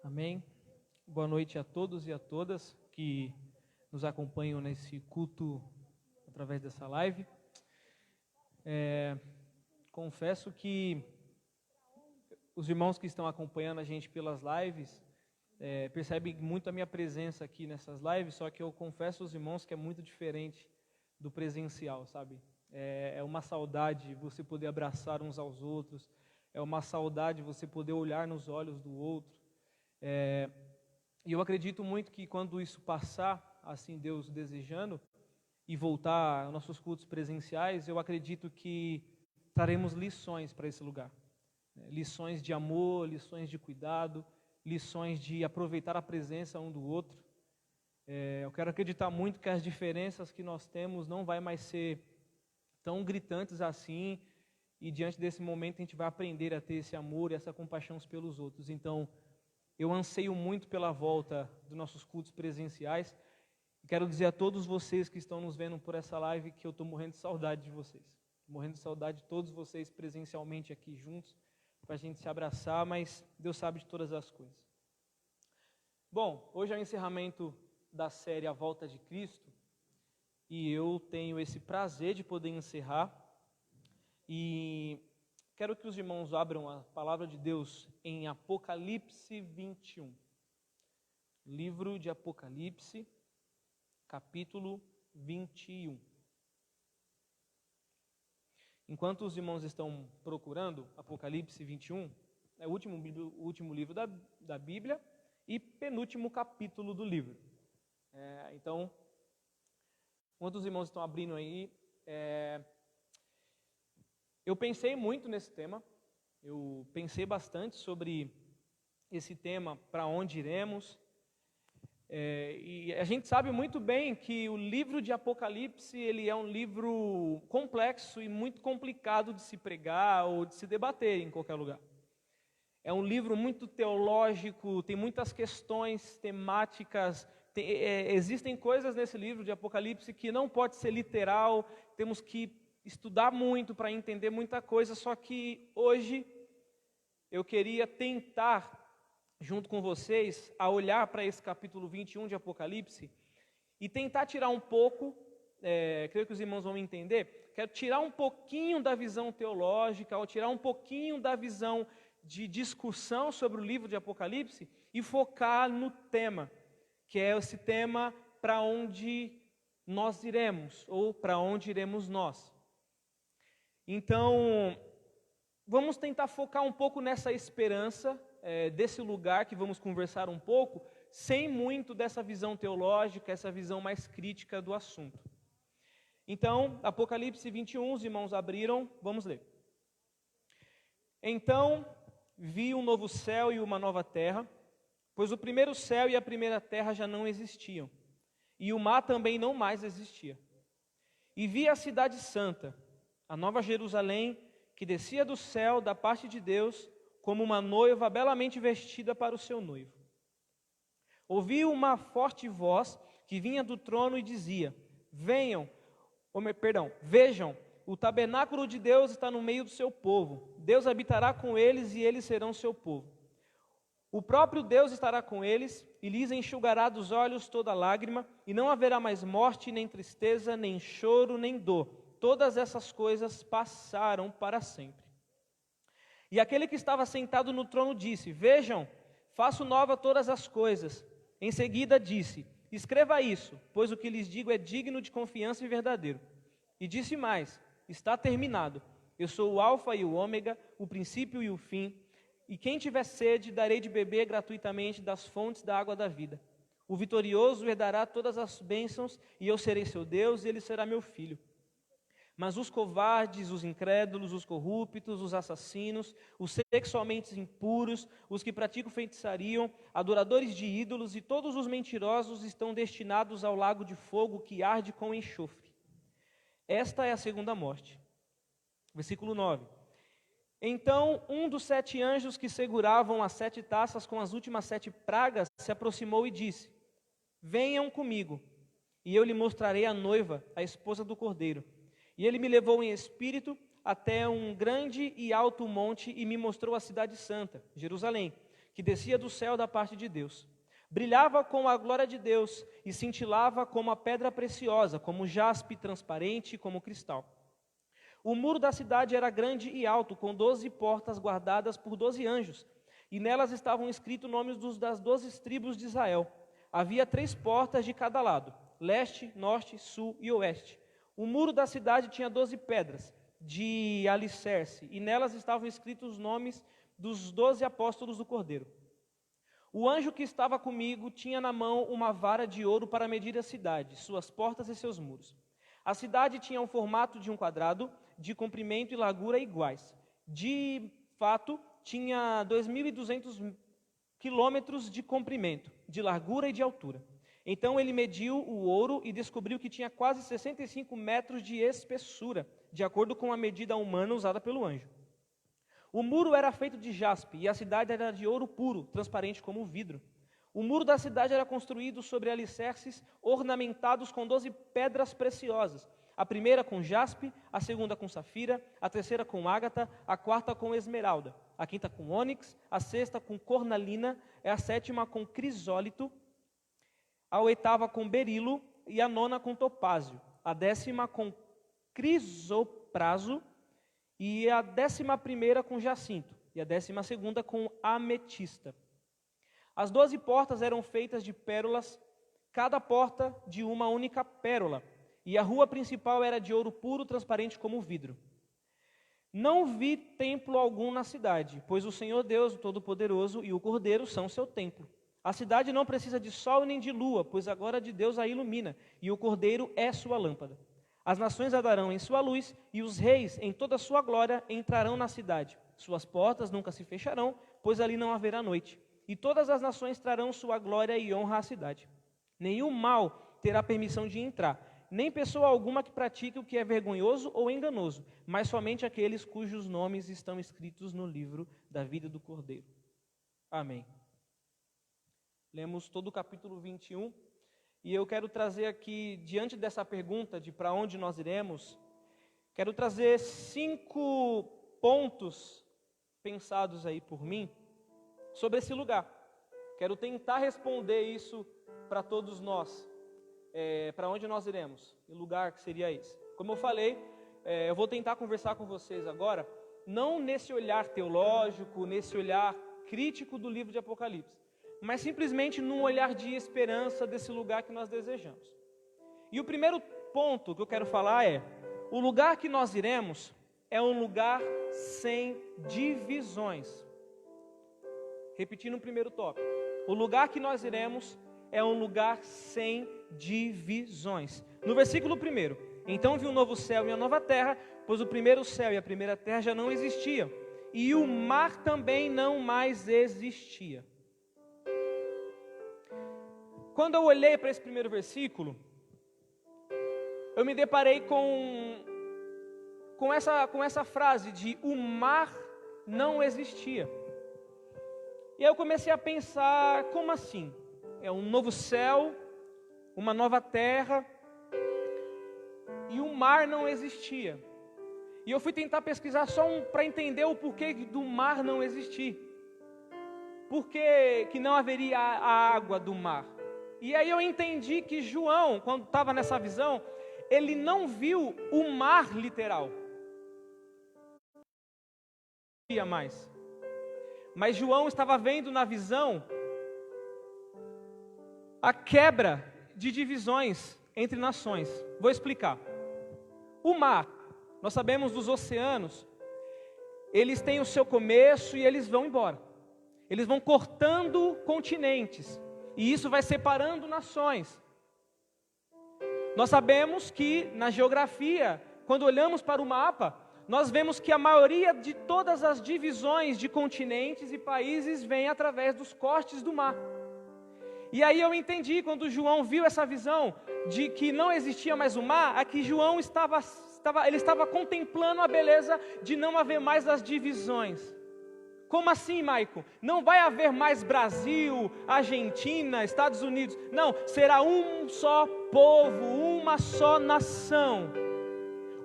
Amém. Boa noite a todos e a todas que nos acompanham nesse culto através dessa live. Confesso que os irmãos que estão acompanhando a gente pelas lives percebem muito a minha presença aqui nessas lives, só que eu confesso aos irmãos que é muito diferente do presencial, sabe? É uma saudade você poder abraçar uns aos outros, é uma saudade você poder olhar nos olhos do outro. E eu acredito muito que quando isso passar, assim Deus desejando, e voltar aos nossos cultos presenciais, eu acredito que traremos lições para esse lugar. Lições de amor, lições de cuidado, lições de aproveitar a presença um do outro. Eu quero acreditar muito que as diferenças que nós temos não vai mais ser tão gritantes assim, e diante desse momento a gente vai aprender a ter esse amor e essa compaixão uns pelos outros. Então, eu anseio muito pela volta dos nossos cultos presenciais. Quero dizer a todos vocês que estão nos vendo por essa live que eu estou morrendo de saudade de vocês. Morrendo de saudade de todos vocês presencialmente aqui juntos, para a gente se abraçar, mas Deus sabe de todas as coisas. Bom, hoje é o encerramento da série A Volta de Cristo, e eu tenho esse prazer de poder encerrar. E quero que os irmãos abram a palavra de Deus em Apocalipse 21. Livro de Apocalipse, capítulo 21. Enquanto os irmãos estão procurando Apocalipse 21, é o último livro da Bíblia e penúltimo capítulo do livro. Então, enquanto os irmãos estão abrindo aí, eu pensei muito nesse tema, eu pensei bastante sobre esse tema, para onde iremos, e a gente sabe muito bem que o livro de Apocalipse, ele é um livro complexo e muito complicado de se pregar ou de se debater em qualquer lugar. É um livro muito teológico, tem muitas questões temáticas, existem coisas nesse livro de Apocalipse que não pode ser literal, temos que estudar muito para entender muita coisa, só que hoje eu queria tentar, junto com vocês, a olhar para esse capítulo 21 de Apocalipse e tentar tirar um pouco, creio que os irmãos vão me entender, quero tirar um pouquinho da visão teológica, ou tirar um pouquinho da visão de discussão sobre o livro de Apocalipse e focar no tema, que é esse tema para onde nós iremos, ou para onde iremos nós. Então, vamos tentar focar um pouco nessa esperança, desse lugar que vamos conversar um pouco, sem muito dessa visão teológica, essa visão mais crítica do assunto. Então, Apocalipse 21, os irmãos abriram, vamos ler. Então, vi um novo céu e uma nova terra, pois o primeiro céu e a primeira terra já não existiam, e o mar também não mais existia. E vi a cidade santa, a nova Jerusalém, que descia do céu da parte de Deus, como uma noiva belamente vestida para o seu noivo. Ouvi uma forte voz que vinha do trono e dizia: vejam, o tabernáculo de Deus está no meio do seu povo. Deus habitará com eles e eles serão seu povo. O próprio Deus estará com eles e lhes enxugará dos olhos toda lágrima, e não haverá mais morte, nem tristeza, nem choro, nem dor. Todas essas coisas passaram para sempre. E aquele que estava sentado no trono disse: vejam, faço nova todas as coisas. Em seguida disse: escreva isso, pois o que lhes digo é digno de confiança e verdadeiro. E disse mais: está terminado. Eu sou o Alfa e o Ômega, o princípio e o fim. E quem tiver sede, darei de beber gratuitamente das fontes da água da vida. O vitorioso herdará todas as bênçãos, e eu serei seu Deus, e ele será meu filho. Mas os covardes, os incrédulos, os corruptos, os assassinos, os sexualmente impuros, os que praticam feitiçaria, adoradores de ídolos e todos os mentirosos estão destinados ao lago de fogo que arde com enxofre. Esta é a segunda morte. Versículo 9. Então um dos 7 anjos que seguravam as 7 taças com as últimas 7 pragas se aproximou e disse: venham comigo, e eu lhe mostrarei a noiva, a esposa do Cordeiro. E ele me levou em espírito até um grande e alto monte e me mostrou a cidade santa, Jerusalém, que descia do céu da parte de Deus. Brilhava com a glória de Deus e cintilava como a pedra preciosa, como jaspe transparente, como cristal. O muro da cidade era grande e alto, com 12 portas guardadas por 12 anjos, e nelas estavam escritos nomes das 12 tribos de Israel. Havia 3 portas de cada lado, leste, norte, sul e oeste. O muro da cidade tinha 12 pedras de alicerce, e nelas estavam escritos os nomes dos 12 apóstolos do Cordeiro. O anjo que estava comigo tinha na mão uma vara de ouro para medir a cidade, suas portas e seus muros. A cidade tinha o formato de um quadrado, de comprimento e largura iguais. De fato, tinha 2.200 quilômetros de comprimento, de largura e de altura. Então ele mediu o ouro e descobriu que tinha quase 65 metros de espessura, de acordo com a medida humana usada pelo anjo. O muro era feito de jaspe e a cidade era de ouro puro, transparente como vidro. O muro da cidade era construído sobre alicerces ornamentados com 12 pedras preciosas. A primeira com jaspe, a segunda com safira, a terceira com ágata, a quarta com esmeralda, a quinta com ônix, a sexta com cornalina, a sétima com crisólito, a oitava com berilo e a nona com topázio, a 10ª com crisopraso e a 11ª com jacinto e a 12ª com ametista. As 12 portas eram feitas de pérolas, cada porta de uma única pérola, e a rua principal era de ouro puro, transparente como vidro. Não vi templo algum na cidade, pois o Senhor Deus, o Todo-Poderoso, e o Cordeiro são seu templo. A cidade não precisa de sol nem de lua, pois a glória de Deus a ilumina, e o Cordeiro é sua lâmpada. As nações andarão em sua luz, e os reis, em toda a sua glória, entrarão na cidade. Suas portas nunca se fecharão, pois ali não haverá noite. E todas as nações trarão sua glória e honra à cidade. Nenhum mal terá permissão de entrar, nem pessoa alguma que pratique o que é vergonhoso ou enganoso, mas somente aqueles cujos nomes estão escritos no livro da vida do Cordeiro. Amém. Lemos todo o capítulo 21, e eu quero trazer aqui, diante dessa pergunta de para onde nós iremos, quero trazer 5 pontos pensados aí por mim, sobre esse lugar. Quero tentar responder isso para todos nós. Para onde nós iremos? Que lugar que seria esse? Como eu falei, eu vou tentar conversar com vocês agora, não nesse olhar teológico, nesse olhar crítico do livro de Apocalipse, mas simplesmente num olhar de esperança desse lugar que nós desejamos. E o primeiro ponto que eu quero falar é: o lugar que nós iremos é um lugar sem divisões. Repetindo o primeiro tópico, o lugar que nós iremos é um lugar sem divisões. No versículo 1, então vi um novo céu e uma nova terra, pois o primeiro céu e a primeira terra já não existiam, e o mar também não mais existia. Quando eu olhei para esse primeiro versículo, eu me deparei com essa frase de o mar não existia. E aí eu comecei a pensar, como assim? É um novo céu, uma nova terra, e o mar não existia. E eu fui tentar pesquisar só para entender o porquê do mar não existir. Por que não haveria a água do mar? E aí eu entendi que João, quando estava nessa visão, ele não viu o mar literal. Não havia mais. Mas João estava vendo na visão a quebra de divisões entre nações. Vou explicar. O mar, nós sabemos dos oceanos, eles têm o seu começo e eles vão embora. Eles vão cortando continentes, e isso vai separando nações. Nós sabemos que na geografia, quando olhamos para o mapa, nós vemos que a maioria de todas as divisões de continentes e países vem através dos cortes do mar. E aí eu entendi, quando João viu essa visão de que não existia mais o mar, é que João estava contemplando a beleza de não haver mais as divisões. Como assim, Maico? Não vai haver mais Brasil, Argentina, Estados Unidos. Não, será um só povo, uma só nação.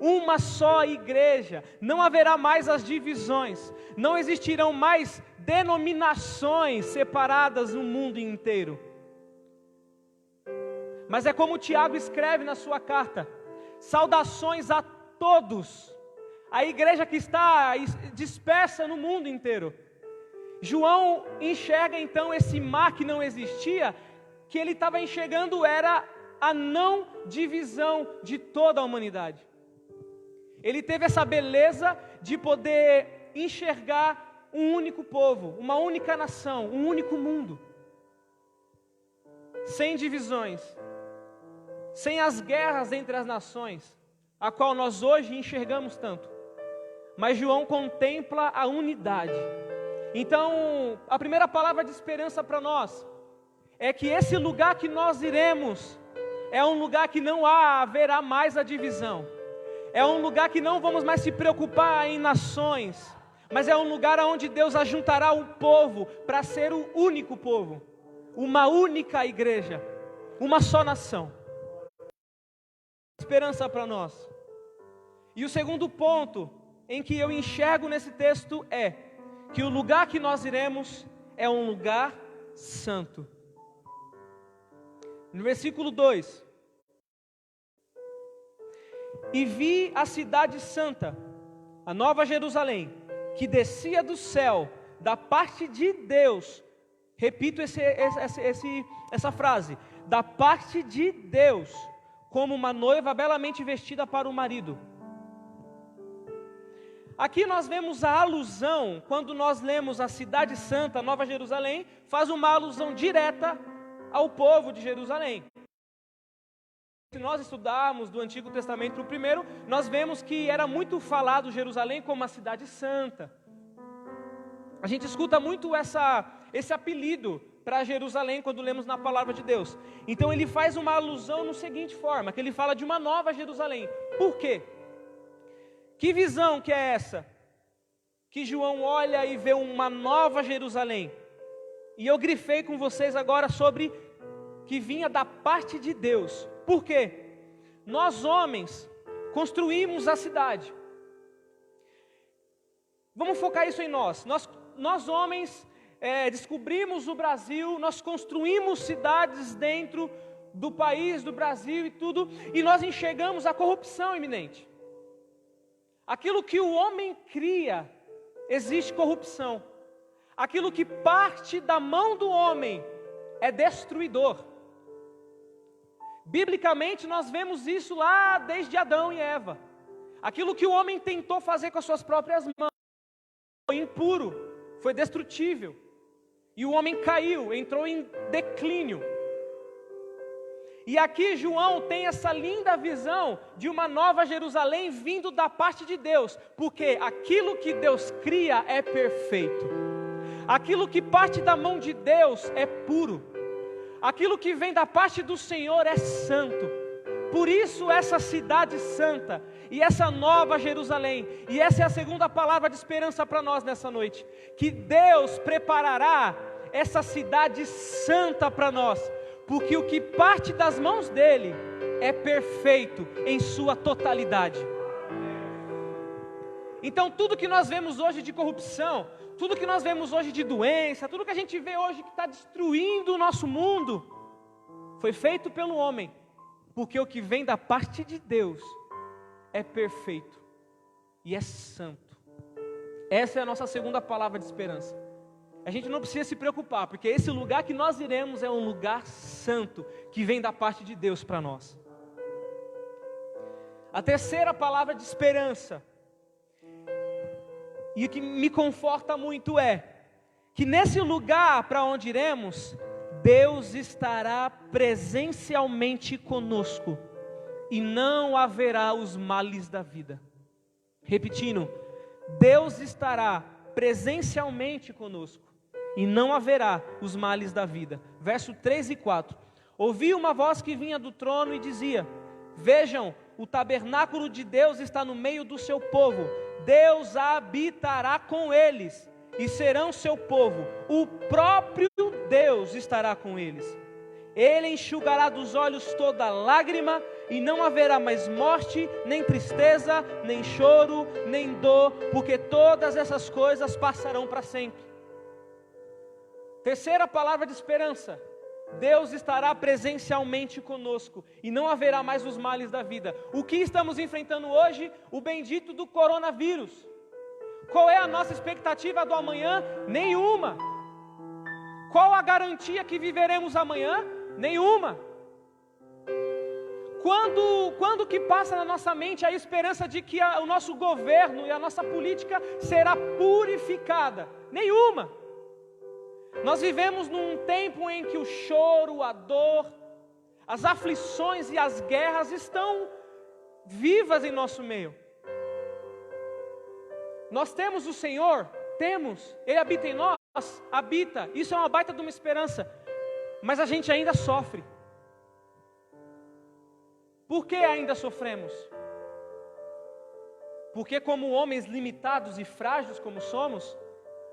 uma só igreja, não haverá mais as divisões, não existirão mais denominações separadas no mundo inteiro. Mas é como Tiago escreve na sua carta: saudações a todos, a igreja que está dispersa no mundo inteiro. João enxerga então esse mar que não existia, que ele estava enxergando era a não divisão de toda a humanidade. Ele teve essa beleza de poder enxergar um único povo, uma única nação, um único mundo, sem divisões, sem as guerras entre as nações, a qual nós hoje enxergamos tanto. Mas João contempla a unidade. Então, a primeira palavra de esperança para nós é que esse lugar que nós iremos é um lugar que não haverá mais a divisão. É um lugar que não vamos mais se preocupar em nações, mas é um lugar onde Deus ajuntará um povo para ser o único povo, uma única igreja, uma só nação. Esperança para nós. E o segundo ponto em que eu enxergo nesse texto é que o lugar que nós iremos é um lugar santo. No versículo 2: e vi a cidade santa, a nova Jerusalém, que descia do céu, da parte de Deus. Repito essa frase: da parte de Deus, como uma noiva belamente vestida para o marido. Aqui nós vemos a alusão, quando nós lemos a cidade santa, a nova Jerusalém, faz uma alusão direta ao povo de Jerusalém. Se nós estudarmos do Antigo Testamento o primeiro, nós vemos que era muito falado Jerusalém como a cidade santa. A gente escuta muito esse apelido para Jerusalém quando lemos na palavra de Deus. Então ele faz uma alusão no seguinte forma, que ele fala de uma nova Jerusalém. Por quê? Que visão que é essa? Que João olha e vê uma nova Jerusalém. E eu grifei com vocês agora sobre que vinha da parte de Deus. Por quê? Nós homens construímos a cidade. Vamos focar isso em nós. Nós homens descobrimos o Brasil, nós construímos cidades dentro do país, do Brasil e tudo, e nós enxergamos a corrupção iminente. Aquilo que o homem cria, existe corrupção. Aquilo que parte da mão do homem é destruidor. Biblicamente nós vemos isso lá desde Adão e Eva. Aquilo que o homem tentou fazer com as suas próprias mãos foi impuro, foi destrutível. E o homem caiu, entrou em declínio. E aqui João tem essa linda visão de uma nova Jerusalém vindo da parte de Deus, porque aquilo que Deus cria é perfeito, aquilo que parte da mão de Deus é puro, aquilo que vem da parte do Senhor é santo. Por isso essa cidade santa e essa nova Jerusalém, e essa é a segunda palavra de esperança para nós nessa noite, que Deus preparará essa cidade santa para nós, porque o que parte das mãos dele é perfeito em sua totalidade. Então tudo que nós vemos hoje de corrupção, tudo que nós vemos hoje de doença, tudo que a gente vê hoje que está destruindo o nosso mundo, foi feito pelo homem, porque o que vem da parte de Deus é perfeito e é santo. Essa é a nossa segunda palavra de esperança. A gente não precisa se preocupar, porque esse lugar que nós iremos é um lugar santo, que vem da parte de Deus para nós. A terceira palavra de esperança, e o que me conforta muito é, que nesse lugar para onde iremos, Deus estará presencialmente conosco, e não haverá os males da vida. Repetindo, Deus estará presencialmente conosco, e não haverá os males da vida. Verso 3 e 4. Ouvi uma voz que vinha do trono e dizia: vejam, o tabernáculo de Deus está no meio do seu povo. Deus habitará com eles, e serão seu povo. O próprio Deus estará com eles. Ele enxugará dos olhos toda lágrima, e não haverá mais morte, nem tristeza, nem choro, nem dor, porque todas essas coisas passarão para sempre. Terceira palavra de esperança: Deus estará presencialmente conosco e não haverá mais os males da vida. O que estamos enfrentando hoje? O bendito do coronavírus. Qual é a nossa expectativa do amanhã? Nenhuma. Qual a garantia que viveremos amanhã? Nenhuma. Quando que passa na nossa mente a esperança de que o nosso governo e a nossa política será purificada? Nenhuma. Nós vivemos num tempo em que o choro, a dor, as aflições e as guerras estão vivas em nosso meio. Nós temos o Senhor, Ele habita em nós, habita, isso é uma baita de uma esperança, mas a gente ainda sofre. Por que ainda sofremos? Porque como homens limitados e frágeis como somos,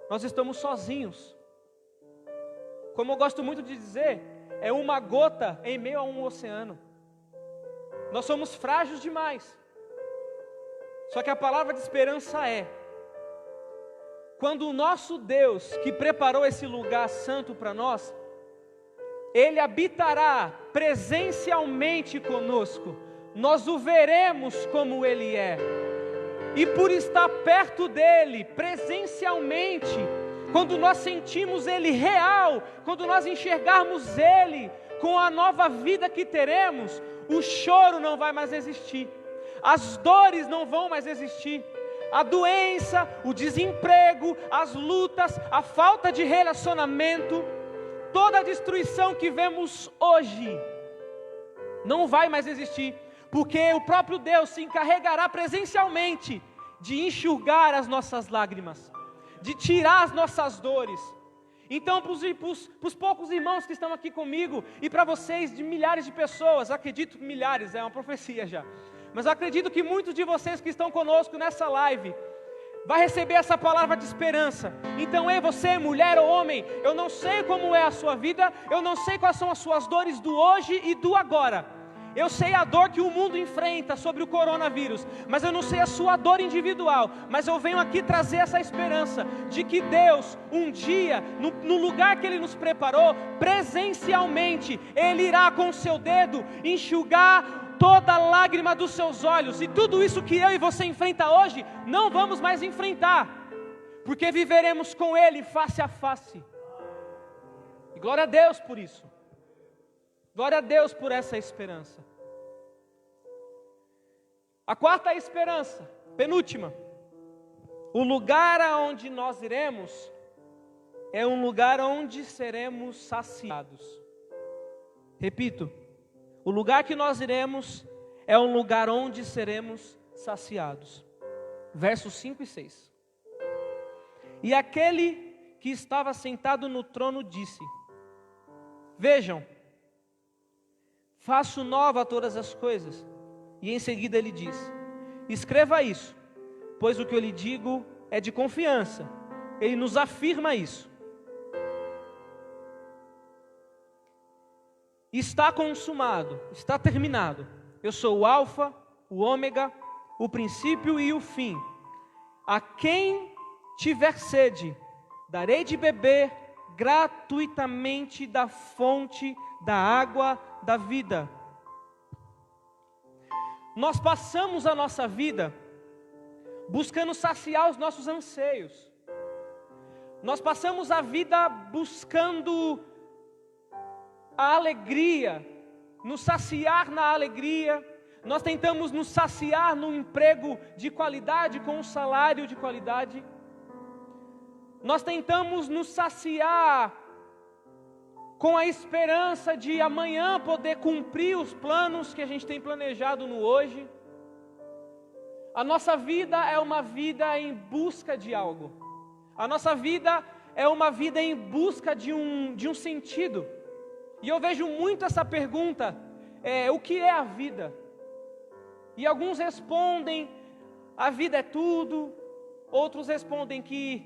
nós estamos sozinhos. Como eu gosto muito de dizer, é uma gota em meio a um oceano. Nós somos frágeis demais. Só que a palavra de esperança é: quando o nosso Deus, que preparou esse lugar santo para nós, Ele habitará presencialmente conosco, nós o veremos como Ele é, e por estar perto dEle, presencialmente, quando nós sentimos Ele real, quando nós enxergarmos Ele com a nova vida que teremos, o choro não vai mais existir, as dores não vão mais existir, a doença, o desemprego, as lutas, a falta de relacionamento, toda a destruição que vemos hoje não vai mais existir, porque o próprio Deus se encarregará presencialmente de enxugar as nossas lágrimas, de tirar as nossas dores. Então, para os poucos irmãos que estão aqui comigo, e para vocês, de milhares de pessoas, acredito que milhares, é uma profecia já, mas acredito que muitos de vocês que estão conosco nessa live, vai receber essa palavra de esperança. Então, você, mulher ou homem, eu não sei como é a sua vida, eu não sei quais são as suas dores do hoje e do agora. Eu sei a dor que o mundo enfrenta sobre o coronavírus, mas eu não sei a sua dor individual. Mas eu venho aqui trazer essa esperança de que Deus, um dia, no lugar que Ele nos preparou, presencialmente, Ele irá com o seu dedo enxugar toda lágrima dos seus olhos, e tudo isso que eu e você enfrenta hoje, não vamos mais enfrentar, porque viveremos com Ele face a face. E glória a Deus por isso, glória a Deus por essa esperança. A quarta esperança, penúltima: o lugar aonde nós iremos é um lugar onde seremos saciados. Repito, o lugar que nós iremos é um lugar onde seremos saciados. Versos 5 e 6. E aquele que estava sentado no trono disse: vejam, faço nova todas as coisas. E em seguida ele diz: escreva isso, pois o que eu lhe digo é de confiança. Ele nos afirma isso. Está consumado, está terminado. Eu sou o alfa, o ômega, o princípio e o fim. A quem tiver sede, darei de beber gratuitamente da fonte da água da vida. Nós passamos a nossa vida buscando saciar os nossos anseios. Nós passamos a vida buscando a alegria, nos saciar na alegria. Nós tentamos nos saciar num emprego de qualidade, com um salário de qualidade. Nós tentamos nos saciar com a esperança de amanhã poder cumprir os planos que a gente tem planejado no hoje. A nossa vida é uma vida em busca de algo. A nossa vida é uma vida em busca de um sentido. E eu vejo muito essa pergunta, o que é a vida? E alguns respondem, a vida é tudo. Outros respondem que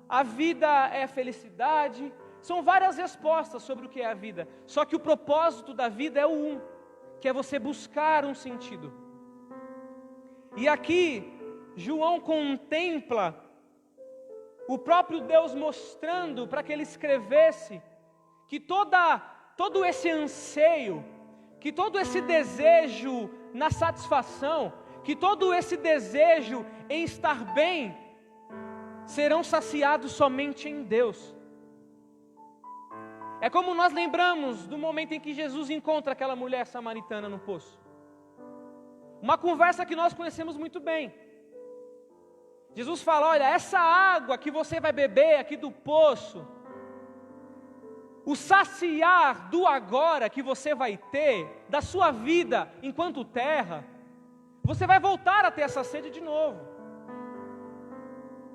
a vida é felicidade. São várias respostas sobre o que é a vida. Só que o propósito da vida é o um, que é você buscar um sentido. E aqui, João contempla o próprio Deus mostrando para que ele escrevesse que todo esse anseio, que todo esse desejo na satisfação, que todo esse desejo em estar bem, serão saciados somente em Deus. É como nós lembramos do momento em que Jesus encontra aquela mulher samaritana no poço. Uma conversa que nós conhecemos muito bem. Jesus fala: olha, essa água que você vai beber aqui do poço, o saciar do agora que você vai ter, da sua vida enquanto terra, você vai voltar a ter essa sede de novo.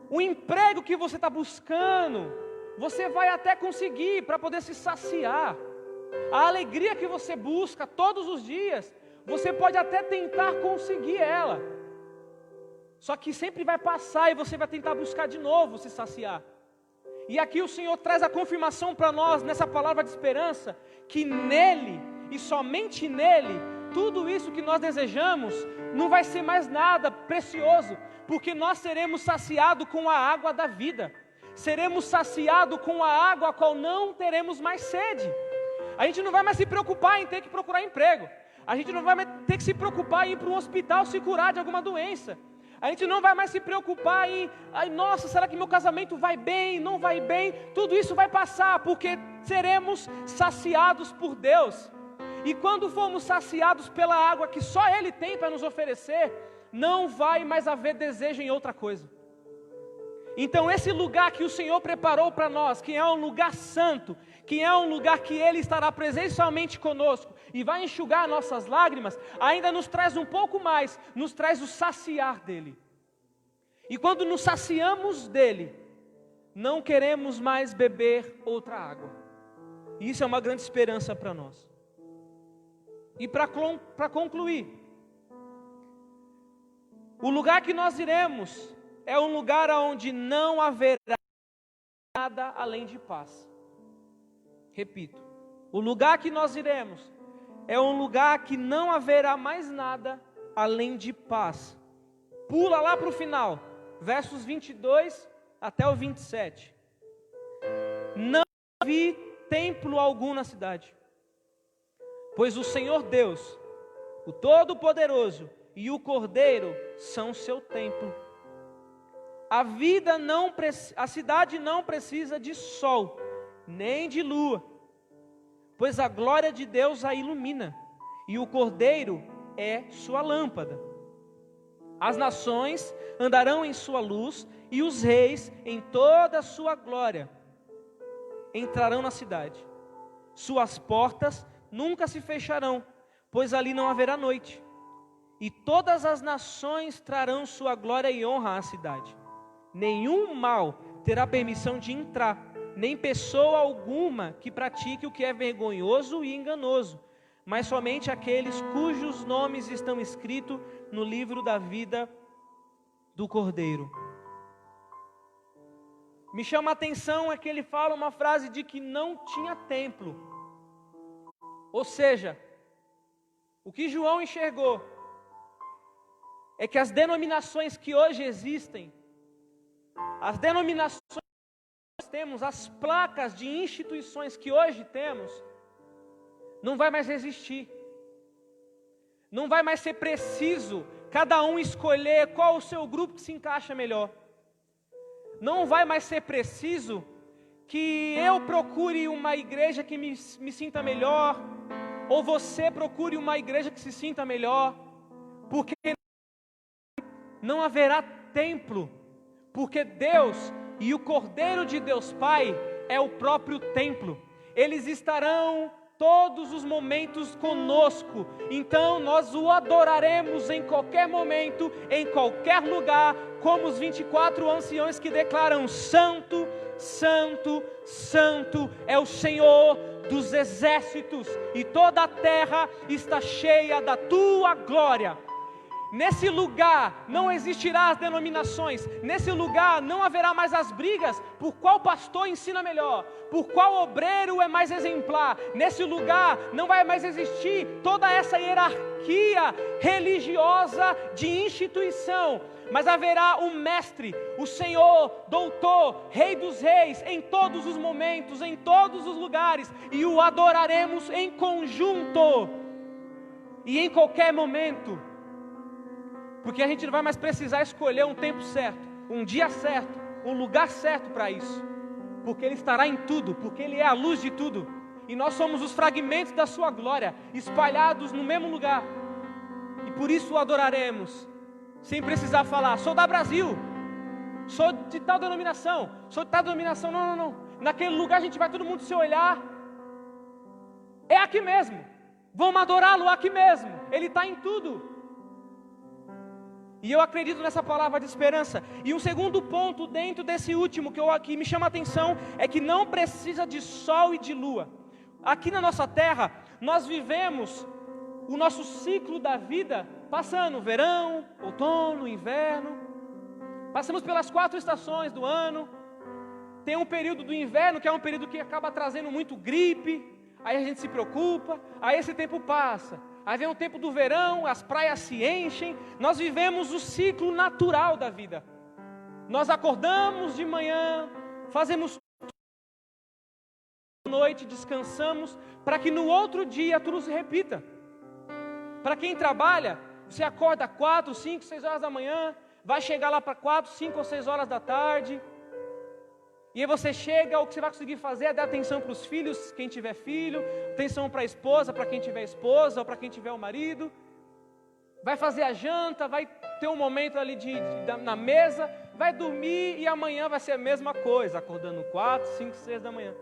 O emprego que você está buscando, você vai até conseguir para poder se saciar. A alegria que você busca todos os dias, você pode até tentar conseguir ela. Só que sempre vai passar e você vai tentar buscar de novo se saciar. E aqui o Senhor traz a confirmação para nós, nessa palavra de esperança, que nele, e somente nele, tudo isso que nós desejamos, não vai ser mais nada precioso, porque nós seremos saciados com a água da vida. Seremos saciados com a água a qual não teremos mais sede. A gente não vai mais se preocupar em ter que procurar emprego. A gente não vai mais ter que se preocupar em ir para um hospital se curar de alguma doença. A gente não vai mais se preocupar em, nossa, será que meu casamento vai bem, não vai bem? Tudo isso vai passar, porque seremos saciados por Deus. E quando formos saciados pela água que só Ele tem para nos oferecer, não vai mais haver desejo em outra coisa. Então esse lugar que o Senhor preparou para nós, que é um lugar santo, que é um lugar que Ele estará presencialmente conosco e vai enxugar nossas lágrimas, ainda nos traz um pouco mais, nos traz o saciar dEle. E quando nos saciamos dEle, não queremos mais beber outra água. E isso é uma grande esperança para nós. E para concluir, o lugar que nós iremos é um lugar onde não haverá nada além de paz. Repito, o lugar que nós iremos é um lugar que não haverá mais nada além de paz. Pula lá para o final, versos 22 até o 27. Não vi templo algum na cidade, pois o Senhor Deus, o Todo-Poderoso e o Cordeiro são seu templo. A cidade não precisa de sol, nem de lua, pois a glória de Deus a ilumina, e o Cordeiro é sua lâmpada. As nações andarão em sua luz, e os reis em toda a sua glória entrarão na cidade. Suas portas nunca se fecharão, pois ali não haverá noite. E todas as nações trarão sua glória e honra à cidade. Nenhum mal terá permissão de entrar, nem pessoa alguma que pratique o que é vergonhoso e enganoso, mas somente aqueles cujos nomes estão escritos no livro da vida do Cordeiro. Me chama a atenção é que ele fala uma frase de que não tinha templo. Ou seja, o que João enxergou é que as denominações que hoje existem, as denominações que nós temos, as placas de instituições que hoje temos, não vai mais existir. Não vai mais ser preciso cada um escolher qual o seu grupo que se encaixa melhor. Não vai mais ser preciso que eu procure uma igreja que me sinta melhor, ou você procure uma igreja que se sinta melhor, porque não haverá templo, porque Deus e o Cordeiro de Deus Pai é o próprio templo. Eles estarão todos os momentos conosco, então nós o adoraremos em qualquer momento, em qualquer lugar, como os 24 anciões que declaram: Santo, Santo, Santo é o Senhor dos exércitos, e toda a terra está cheia da tua glória. Nesse lugar não existirá as denominações, nesse lugar não haverá mais as brigas por qual pastor ensina melhor, por qual obreiro é mais exemplar. Nesse lugar não vai mais existir toda essa hierarquia religiosa de instituição, mas haverá o mestre, o Senhor, doutor, Rei dos reis, em todos os momentos, em todos os lugares, e o adoraremos em conjunto, e em qualquer momento, porque a gente não vai mais precisar escolher um tempo certo, um dia certo, um lugar certo para isso, porque Ele estará em tudo, porque Ele é a luz de tudo, e nós somos os fragmentos da sua glória, espalhados no mesmo lugar, e por isso o adoraremos, sem precisar falar, sou da Brasil, sou de tal denominação, não, naquele lugar a gente vai todo mundo se olhar, é aqui mesmo, vamos adorá-lo aqui mesmo, Ele está em tudo. E eu acredito nessa palavra de esperança. E um segundo ponto dentro desse último que me chama a atenção é que não precisa de sol e de lua. Aqui na nossa terra, nós vivemos o nosso ciclo da vida passando verão, outono, inverno. Passamos pelas 4 estações do ano. Tem um período do inverno que é um período que acaba trazendo muito gripe. Aí a gente se preocupa, aí esse tempo passa. Aí vem o tempo do verão, as praias se enchem. Nós vivemos o ciclo natural da vida. Nós acordamos de manhã, fazemos noite, descansamos, para que no outro dia tudo se repita. Para quem trabalha, você acorda 4, 5, 6 horas da manhã, vai chegar lá para 4, 5 ou 6 horas da tarde. E aí você chega, o que você vai conseguir fazer é dar atenção para os filhos, quem tiver filho, atenção para a esposa, para quem tiver esposa, ou para quem tiver o marido. Vai fazer a janta, vai ter um momento ali na mesa, vai dormir e amanhã vai ser a mesma coisa, acordando 4, 5, 6 da manhã.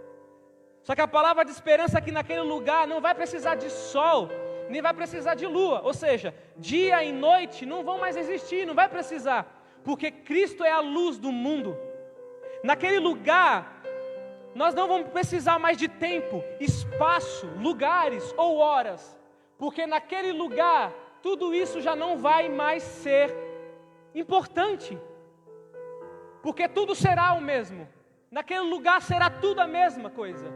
Só que a palavra de esperança aqui naquele lugar não vai precisar de sol, nem vai precisar de lua, ou seja, dia e noite não vão mais existir, não vai precisar, porque Cristo é a luz do mundo. Naquele lugar, nós não vamos precisar mais de tempo, espaço, lugares ou horas, porque naquele lugar, tudo isso já não vai mais ser importante, porque tudo será o mesmo, naquele lugar será tudo a mesma coisa.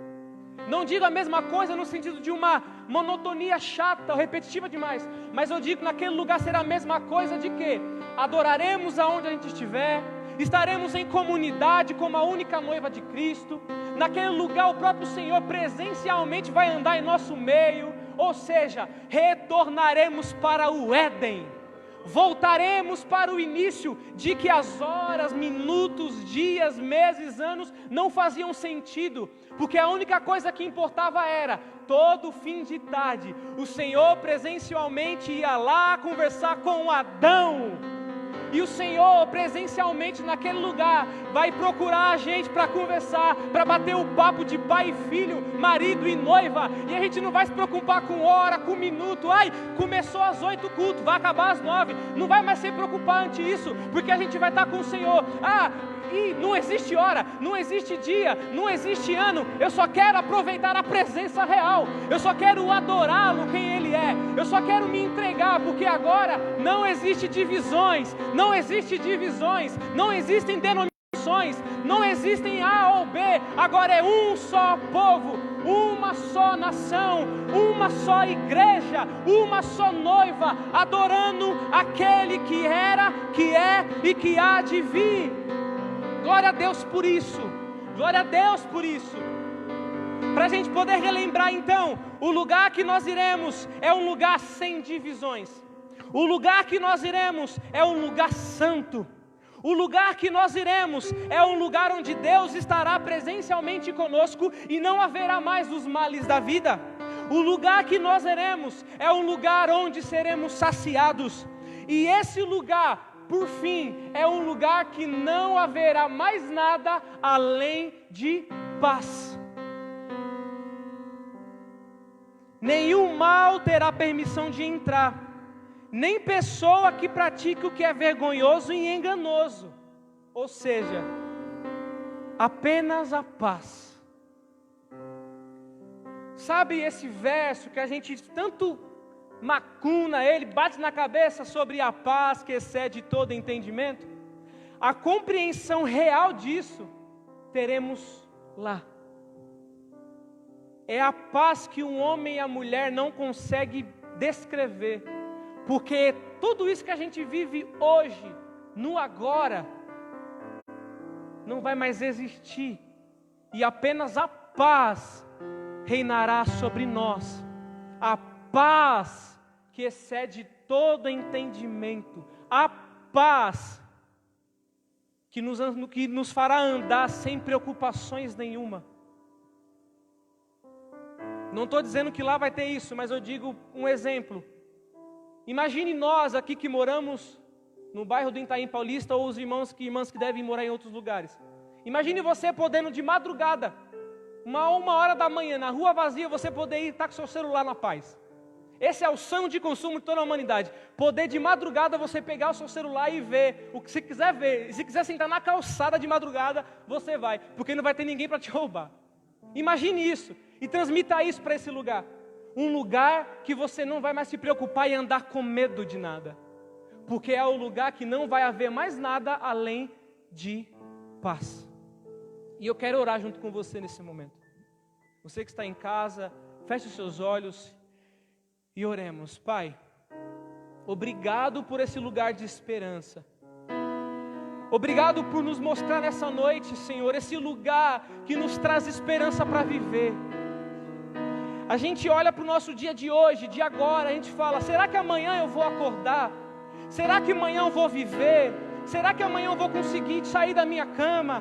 Não digo a mesma coisa no sentido de uma monotonia chata ou repetitiva demais, mas eu digo que naquele lugar será a mesma coisa de que adoraremos aonde a gente estiver, estaremos em comunidade como a única noiva de Cristo. Naquele lugar o próprio Senhor presencialmente vai andar em nosso meio, ou seja, retornaremos para o Éden, voltaremos para o início de que as horas, minutos, dias, meses, anos não faziam sentido, porque a única coisa que importava era, todo fim de tarde, o Senhor presencialmente ia lá conversar com Adão, e o Senhor presencialmente naquele lugar vai procurar a gente para conversar, para bater o papo de pai e filho, marido e noiva, e a gente não vai se preocupar com hora, com minuto. Ai, começou às 8 o culto, vai acabar às 9, não vai mais se preocupar ante isso, porque a gente vai estar com o Senhor. E não existe hora, não existe dia, não existe ano, eu só quero aproveitar a presença real, eu só quero adorá-lo quem Ele é, eu só quero me entregar, porque agora não existe divisões, não existem denominações, não existem A ou B, agora é um só povo, uma só nação, uma só igreja, uma só noiva, adorando aquele que era, que é e que há de vir. Glória a Deus por isso, glória a Deus por isso. Para a gente poder relembrar então, o lugar que nós iremos é um lugar sem divisões, o lugar que nós iremos é um lugar santo, o lugar que nós iremos é um lugar onde Deus estará presencialmente conosco e não haverá mais os males da vida. O lugar que nós iremos é um lugar onde seremos saciados, e esse lugar, por fim, é um lugar que não haverá mais nada além de paz. Nenhum mal terá permissão de entrar, nem pessoa que pratique o que é vergonhoso e enganoso, ou seja, apenas a paz. Sabe esse verso que a gente tanto macuna, ele bate na cabeça sobre a paz que excede todo entendimento. A compreensão real disso teremos lá. É a paz que um homem e a mulher não conseguem descrever, porque tudo isso que a gente vive hoje, no agora, não vai mais existir, e apenas a paz reinará sobre nós, a paz que excede todo entendimento, a paz que nos fará andar sem preocupações nenhuma. Não estou dizendo que lá vai ter isso, mas eu digo um exemplo. Imagine nós aqui que moramos no bairro do Itaim Paulista, ou os irmãs que devem morar em outros lugares. Imagine você podendo de madrugada, uma hora da manhã, na rua vazia, você poder ir estar com seu celular na paz. Esse é o sonho de consumo de toda a humanidade. Poder de madrugada você pegar o seu celular e ver o que você quiser ver. E se quiser sentar na calçada de madrugada, você vai, porque não vai ter ninguém para te roubar. Imagine isso e transmita isso para esse lugar. Um lugar que você não vai mais se preocupar e andar com medo de nada. Porque é o lugar que não vai haver mais nada além de paz. E eu quero orar junto com você nesse momento. Você que está em casa, feche os seus olhos e oremos. Pai, obrigado por esse lugar de esperança. Obrigado por nos mostrar nessa noite, Senhor, esse lugar que nos traz esperança para viver. A gente olha para o nosso dia de hoje, de agora, a gente fala, será que amanhã eu vou acordar? Será que amanhã eu vou viver? Será que amanhã eu vou conseguir sair da minha cama?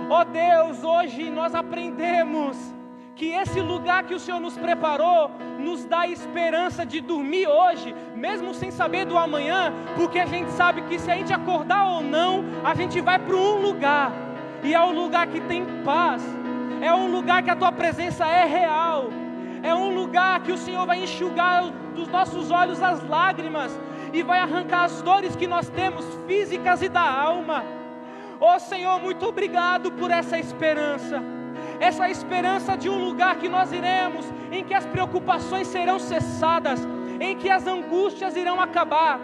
Ó Deus, hoje nós aprendemos que esse lugar que o Senhor nos preparou, nos dá esperança de dormir hoje, mesmo sem saber do amanhã, porque a gente sabe que se a gente acordar ou não, a gente vai para um lugar, e é um lugar que tem paz, é um lugar que a Tua presença é real, é um lugar que o Senhor vai enxugar dos nossos olhos as lágrimas, e vai arrancar as dores que nós temos, físicas e da alma. Ó Senhor, muito obrigado por essa esperança de um lugar que nós iremos, em que as preocupações serão cessadas, em que as angústias irão acabar,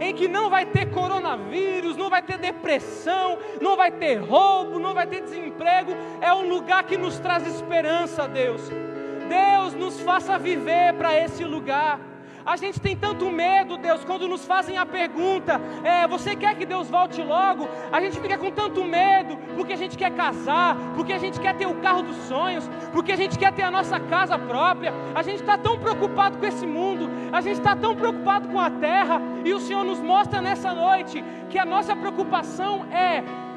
em que não vai ter coronavírus, não vai ter depressão, não vai ter roubo, não vai ter desemprego. É um lugar que nos traz esperança, Deus. Deus, nos faça viver para esse lugar. A gente tem tanto medo, Deus, quando nos fazem a pergunta, você quer que Deus volte logo? A gente fica com tanto medo, porque a gente quer casar, porque a gente quer ter o carro dos sonhos, porque a gente quer ter a nossa casa própria. A gente está tão preocupado com esse mundo, a gente está tão preocupado com a terra, e o Senhor nos mostra nessa noite, que a nossa preocupação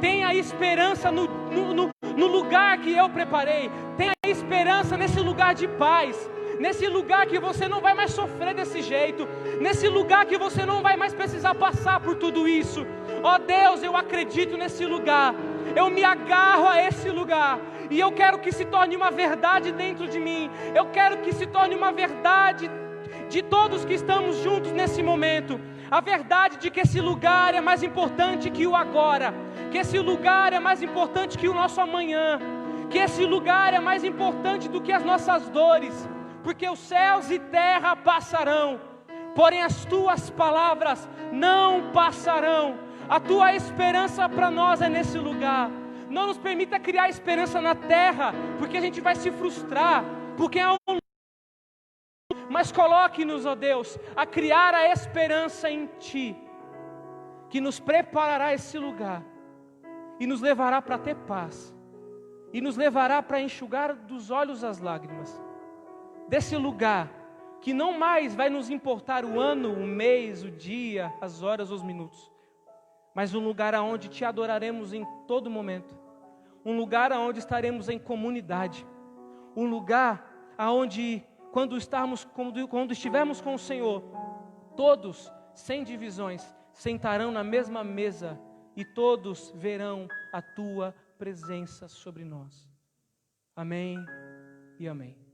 tenha esperança no lugar que eu preparei, tenha esperança nesse lugar de paz, nesse lugar que você não vai mais sofrer desse jeito, nesse lugar que você não vai mais precisar passar por tudo isso. Ó Deus, eu acredito nesse lugar, eu me agarro a esse lugar, e eu quero que se torne uma verdade dentro de mim, eu quero que se torne uma verdade de todos que estamos juntos nesse momento, a verdade de que esse lugar é mais importante que o agora, que esse lugar é mais importante que o nosso amanhã, que esse lugar é mais importante do que as nossas dores, porque os céus e terra passarão, porém as tuas palavras não passarão. A tua esperança para nós é nesse lugar. Não nos permita criar esperança na terra, porque a gente vai se frustrar, porque é um... Mas coloque-nos, ó Deus, a criar a esperança em Ti, que nos preparará esse lugar, e nos levará para ter paz, e nos levará para enxugar dos olhos as lágrimas, desse lugar que não mais vai nos importar o ano, o mês, o dia, as horas, os minutos, mas um lugar aonde Te adoraremos em todo momento, um lugar aonde estaremos em comunidade, um lugar aonde quando estivermos com o Senhor, todos, sem divisões, sentarão na mesma mesa e todos verão a Tua presença sobre nós. Amém e amém.